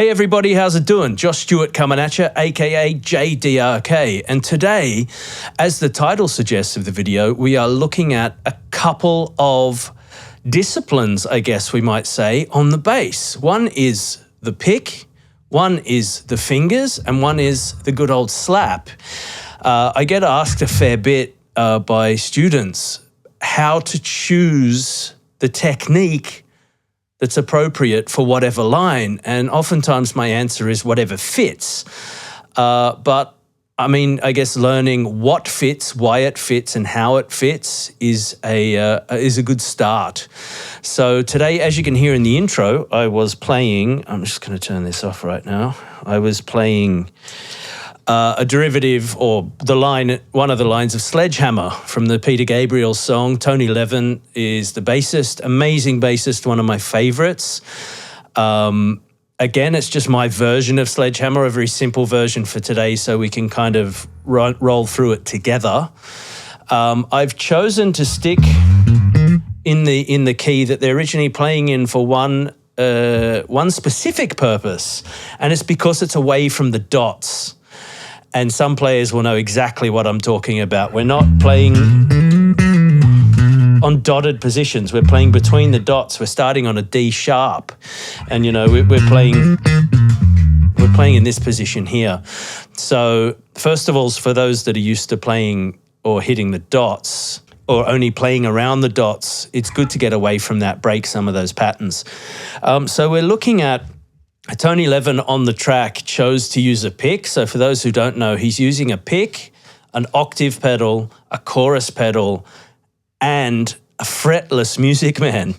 Hey everybody, how's it doing? Josh Stewart coming at you, aka J-D.R.K. And today, as the title suggests of the video, we are looking at a couple of disciplines, I guess we might say, on the bass. One is the pick, one is the fingers, and one is the good old slap. I get asked a fair bit by students how to choose the technique that's appropriate for whatever line, and oftentimes my answer is whatever fits. But I mean, I guess learning what fits, why it fits, and how it fits is a good start. So today, as you can hear in the intro, I was playing. I'm just going to turn this off right now. I was playing a derivative, or one of the lines of Sledgehammer from the Peter Gabriel song. Tony Levin is the bassist, amazing bassist, one of my favorites. Again, it's just my version of Sledgehammer, a very simple version for today, so we can kind of roll through it together. I've chosen to stick in the key that they're originally playing in for one specific purpose, and it's because it's away from the dots. And some players will know exactly what I'm talking about. We're not playing on dotted positions. We're playing between the dots. We're starting on a D sharp. And, you know, we're playing in this position here. So first of all, for those that are used to playing or hitting the dots, or only playing around the dots, it's good to get away from that, break some of those patterns. So we're looking at Tony Levin on the track chose to use a pick. So for those who don't know, he's using a pick, an octave pedal, a chorus pedal, and a fretless Music Man.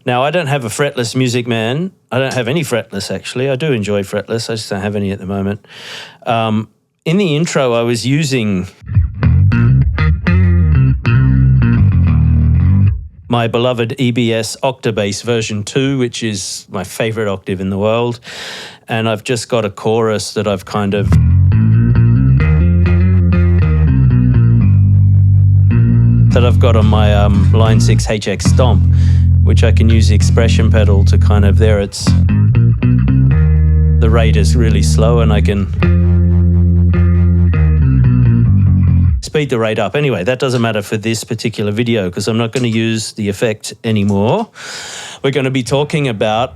Now, I don't have a fretless Music Man. I don't have any fretless, actually. I do enjoy fretless. I just don't have any at the moment. In the intro, I was using my beloved EBS Octabass version 2, which is my favorite octave in the world. And I've just got a chorus that I've kind of got on my line 6 HX Stomp, which I can use the expression pedal to kind of, the rate is really slow and I can speed the rate up. Anyway, that doesn't matter for this particular video because I'm not going to use the effect anymore. We're going to be talking about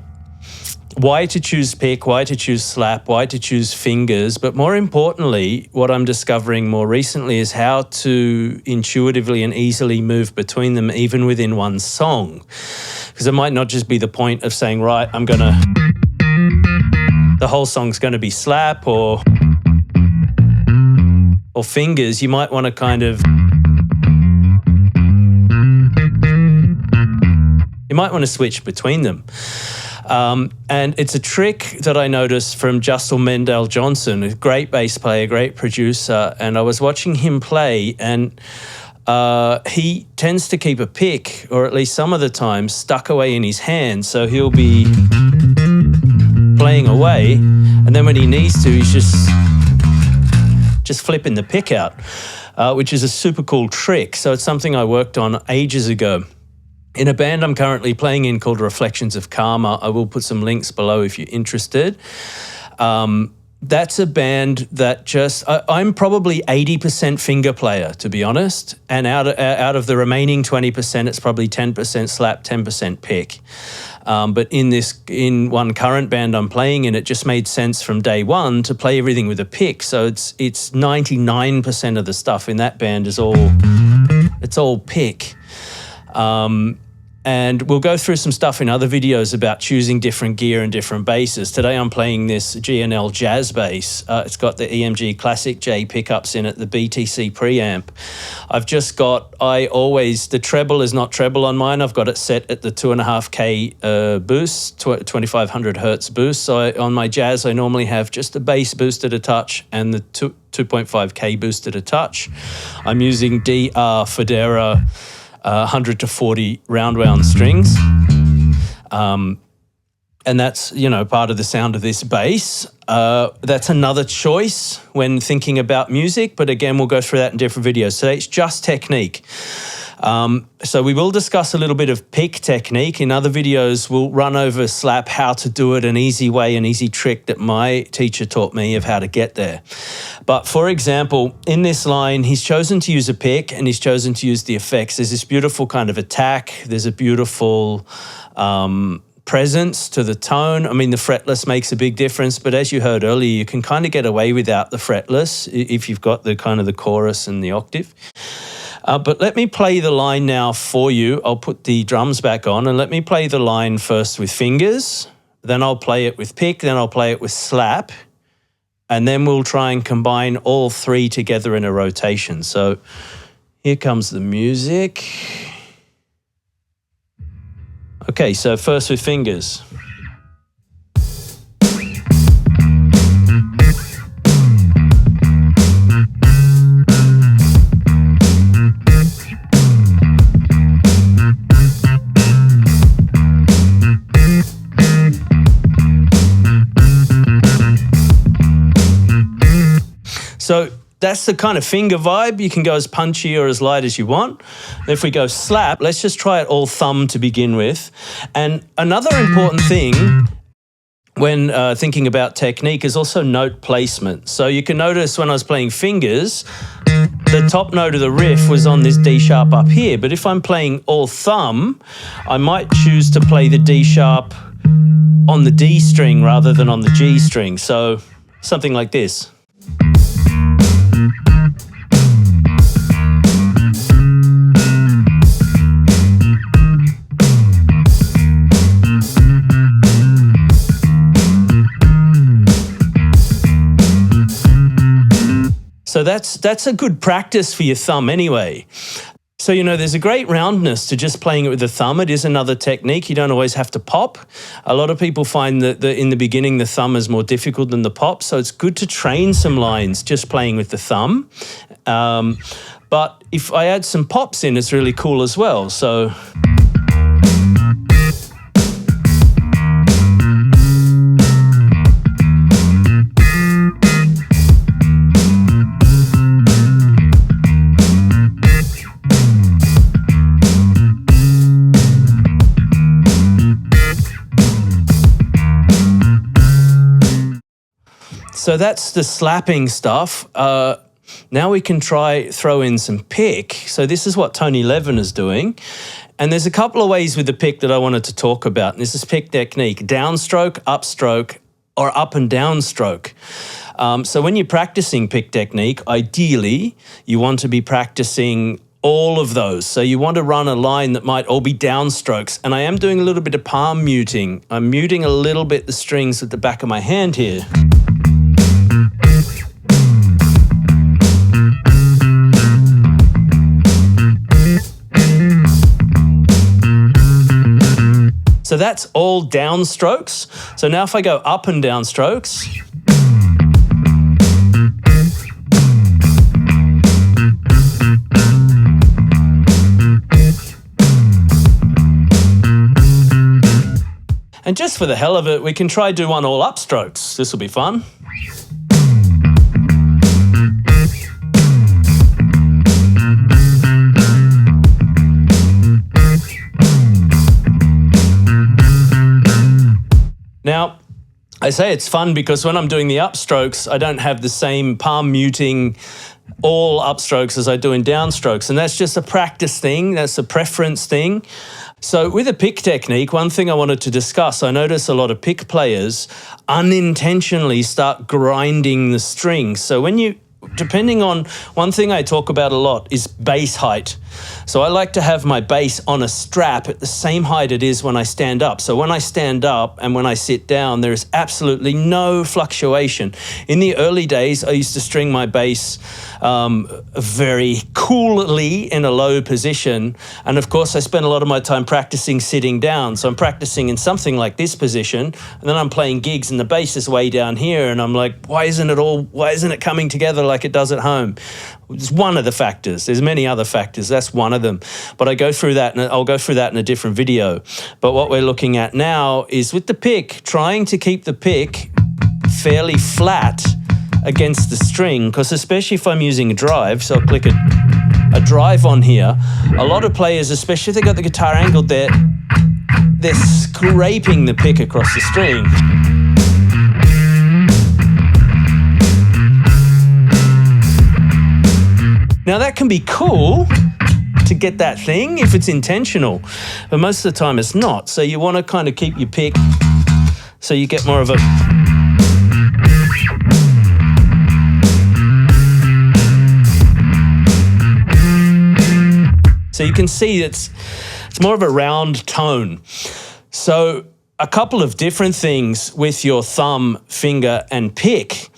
why to choose pick, why to choose slap, why to choose fingers, but more importantly, what I'm discovering more recently is how to intuitively and easily move between them even within one song. Because it might not just be the point of saying, right, the whole song's going to be slap or fingers. You might want to kind of, switch between them. And it's a trick that I noticed from Justin Mendel Johnson, a great bass player, great producer. And I was watching him play, and he tends to keep a pick, or at least some of the time, stuck away in his hand. So he'll be playing away, and then when he needs to, he's just flipping the pick out, which is a super cool trick. So it's something I worked on ages ago. In a band I'm currently playing in called Reflections of Karma. I will put some links below if you're interested. That's a band that I'm probably 80% finger player, to be honest. And out of the remaining 20%, it's probably 10% slap, 10% pick. But in one current band I'm playing in, it just made sense from day one to play everything with a pick. So it's 99% of the stuff in that band is all pick. And we'll go through some stuff in other videos about choosing different gear and different basses. Today I'm playing this G&L Jazz bass. It's got the EMG Classic J pickups in it, the BTC preamp. The treble is not treble on mine. I've got it set at the 2.5K boost, 2500 hertz boost. So on my Jazz, I normally have just the bass boosted a touch and the 2.5K boosted a touch. I'm using DR Federa 100 to 40 round strings. And that's, part of the sound of this bass. That's another choice when thinking about music, but again, we'll go through that in different videos. So it's just technique. So we will discuss a little bit of pick technique. In other videos, we'll run over slap, how to do it, an easy way, an easy trick that my teacher taught me of how to get there. But for example, in this line, he's chosen to use a pick and he's chosen to use the effects. There's this beautiful kind of attack. There's a beautiful presence to the tone. I mean, the fretless makes a big difference, but as you heard earlier, you can kind of get away without the fretless if you've got the kind of the chorus and the octave. But let me play the line now for you. I'll put the drums back on and let me play the line first with fingers, then I'll play it with pick, then I'll play it with slap, and then we'll try and combine all three together in a rotation. So here comes the music. Okay, so first with fingers. So that's the kind of finger vibe. You can go as punchy or as light as you want. If we go slap, let's just try it all thumb to begin with. And another important thing when thinking about technique is also note placement. So you can notice when I was playing fingers, the top note of the riff was on this D sharp up here. But if I'm playing all thumb, I might choose to play the D sharp on the D string rather than on the G string. So something like this. So that's a good practice for your thumb anyway. So, you know, there's a great roundness to just playing it with the thumb. It is another technique. You don't always have to pop. A lot of people find that in the beginning, the thumb is more difficult than the pop. So it's good to train some lines just playing with the thumb. But if I add some pops in, it's really cool as well. So... So that's the slapping stuff. Now we can throw in some pick. So this is what Tony Levin is doing. And there's a couple of ways with the pick that I wanted to talk about. And this is pick technique, downstroke, upstroke, or up and down stroke. So when you're practicing pick technique, ideally, you want to be practicing all of those. So you want to run a line that might all be downstrokes. And I am doing a little bit of palm muting. I'm muting a little bit the strings at the back of my hand here. So that's all down strokes. So now if I go up and down strokes. And just for the hell of it, we can try do one all up strokes. This will be fun. Now, I say it's fun because when I'm doing the upstrokes, I don't have the same palm muting all upstrokes as I do in downstrokes. And that's just a practice thing. That's a preference thing. So with a pick technique, one thing I wanted to discuss, I notice a lot of pick players unintentionally start grinding the strings. So when you, depending on, one thing I talk about a lot is bass height. So I like to have my bass on a strap at the same height it is when I stand up. So when I stand up and when I sit down, there is absolutely no fluctuation. In the early days, I used to string my bass very coolly in a low position. And of course, I spent a lot of my time practicing sitting down. So I'm practicing in something like this position, and then I'm playing gigs and the bass is way down here. And I'm like, why isn't it coming together like it does at home? It's one of the factors. There's many other factors. That's one of them. But I go through that, and I'll go through that in a different video. But what we're looking at now is with the pick, trying to keep the pick fairly flat against the string, because especially if I'm using a drive, so I'll click it a drive on here, a lot of players, especially if they got the guitar angled, they're scraping the pick across the string. Now that can be cool to get that thing if it's intentional, but most of the time it's not. So you want to kind of keep your pick so you get more of a... So you can see it's more of a round tone. So a couple of different things with your thumb, finger, and pick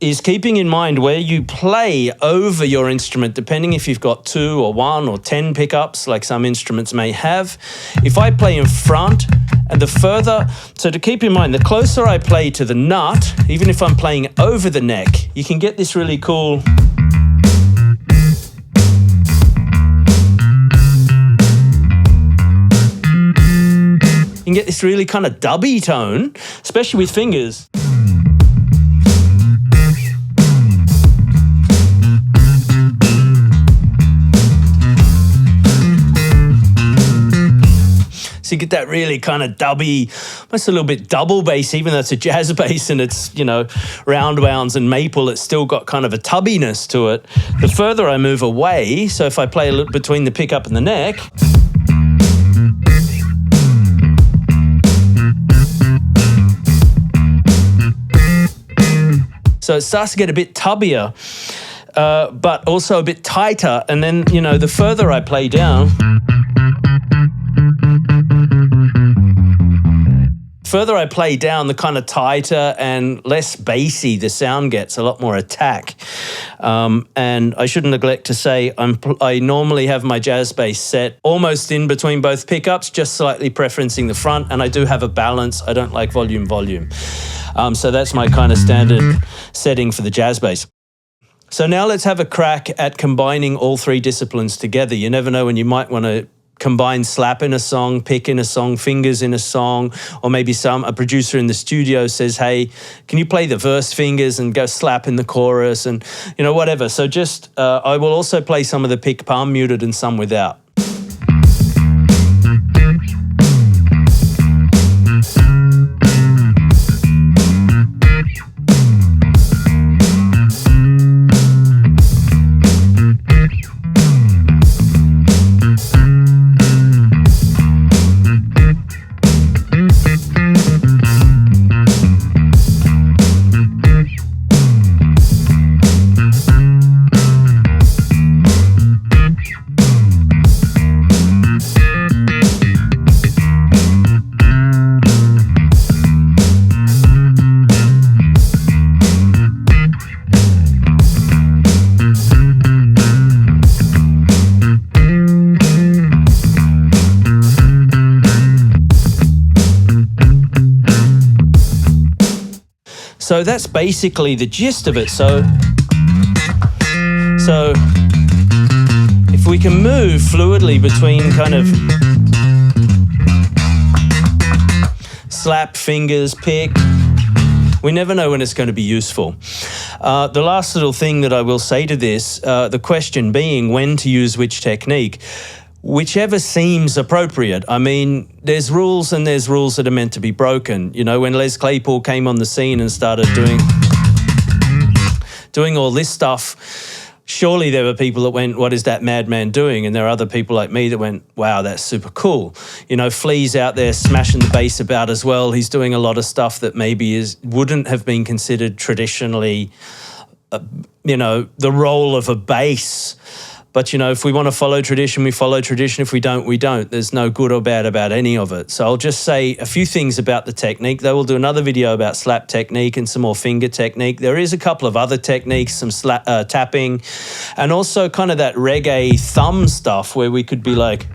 is keeping in mind where you play over your instrument, depending if you've got 2 or 1 or 10 pickups, like some instruments may have. If I play in front, and the further, so to keep in mind, the closer I play to the nut, even if I'm playing over the neck, you can get this really cool... You can get this really kind of dubby tone, especially with fingers. So you get that really kind of dubby, almost a little bit double bass, even though it's a jazz bass and it's, you know, round wounds and maple, it's still got kind of a tubbiness to it. The further I move away, so if I play a little between the pickup and the neck, so it starts to get a bit tubbier, but also a bit tighter. And then, you know, the further I play down, the kind of tighter and less bassy the sound gets, a lot more attack. And I shouldn't neglect to say I normally have my jazz bass set almost in between both pickups, just slightly preferencing the front, and I do have a balance. I don't like volume. So that's my kind of standard setting for the jazz bass. So now let's have a crack at combining all 3 disciplines together. You never know when you might want to combine slap in a song, pick in a song, fingers in a song, or maybe a producer in the studio says, hey, can you play the verse fingers and go slap in the chorus, and, you know, whatever. So just, I will also play some of the pick palm muted and some without. So that's basically the gist of it. So if we can move fluidly between kind of slap, fingers, pick, we never know when it's going to be useful. The last little thing that I will say to this, the question being when to use which technique. Whichever seems appropriate. I mean, there's rules and there's rules that are meant to be broken. You know, when Les Claypool came on the scene and started doing all this stuff, surely there were people that went, what is that madman doing? And there are other people like me that went, wow, that's super cool. You know, Flea's out there smashing the bass about as well. He's doing a lot of stuff that maybe wouldn't have been considered traditionally, you know, the role of a bass. But, you know, if we want to follow tradition, we follow tradition. If we don't, we don't. There's no good or bad about any of it. So I'll just say a few things about the technique. They will do another video about slap technique and some more finger technique. There is a couple of other techniques, some tapping, and also kind of that reggae thumb stuff where we could be like...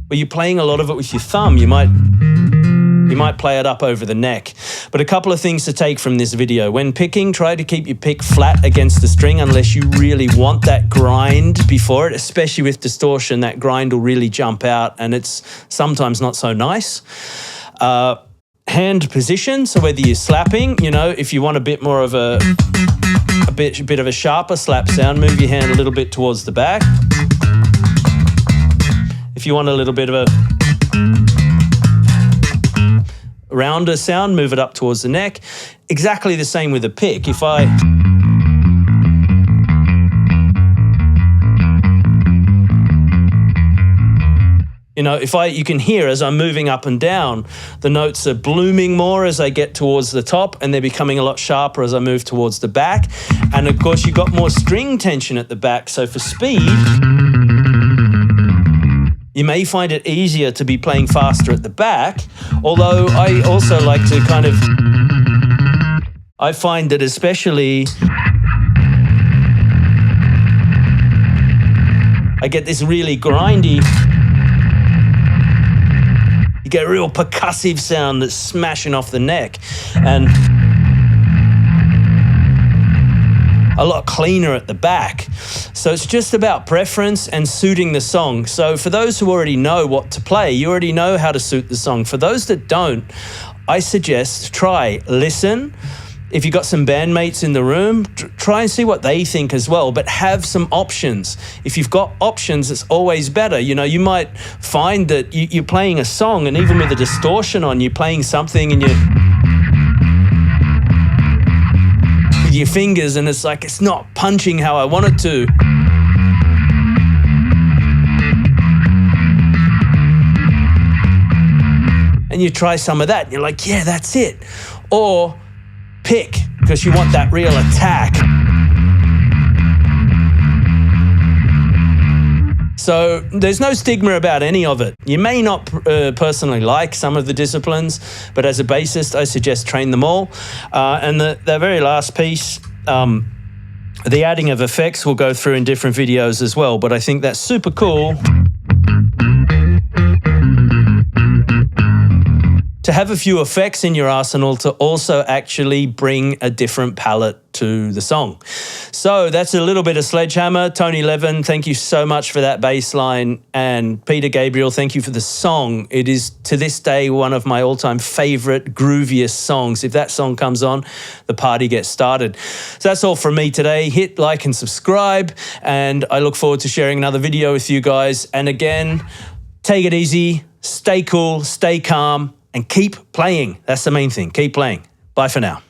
Where you're playing a lot of it with your thumb, you might play it up over the neck. But a couple of things to take from this video. When picking, try to keep your pick flat against the string unless you really want that grind before it, especially with distortion. That grind will really jump out and it's sometimes not so nice. hand position. So whether you're slapping, you know, if you want a bit more of a bit of a sharper slap sound, move your hand a little bit towards the back. If you want a little bit of a rounder sound, move it up towards the neck. Exactly the same with a pick. If I you can hear as I'm moving up and down, the notes are blooming more as I get towards the top, and they're becoming a lot sharper as I move towards the back. And of course, you've got more string tension at the back. So for speed, you may find it easier to be playing faster at the back, although I also like to I find that especially I get this really grindy, you get a real percussive sound that's smashing off the neck, and a lot cleaner at the back. So it's just about preference and suiting the song. So for those who already know what to play, you already know how to suit the song. For those that don't, I suggest try, listen. If you've got some bandmates in the room, try and see what they think as well, but have some options. If you've got options, it's always better. You know, you might find that you're playing a song, and even with a distortion on, you're playing something and your fingers, and it's like it's not punching how I want it to. And you try some of that, and you're like, yeah, that's it. Or pick, because you want that real attack. So there's no stigma about any of it. You may not personally like some of the disciplines, but as a bassist, I suggest train them all. And the very last piece, the adding of effects we'll go through in different videos as well, but I think that's super cool to have a few effects in your arsenal to also actually bring a different palette to the song. So that's a little bit of Sledgehammer. Tony Levin, thank you so much for that bass line. And Peter Gabriel, thank you for the song. It is, to this day, one of my all-time favorite, grooviest songs. If that song comes on, the party gets started. So that's all from me today. Hit like and subscribe, and I look forward to sharing another video with you guys. And again, take it easy, stay cool, stay calm, and keep playing. That's the main thing. Keep playing. Bye for now.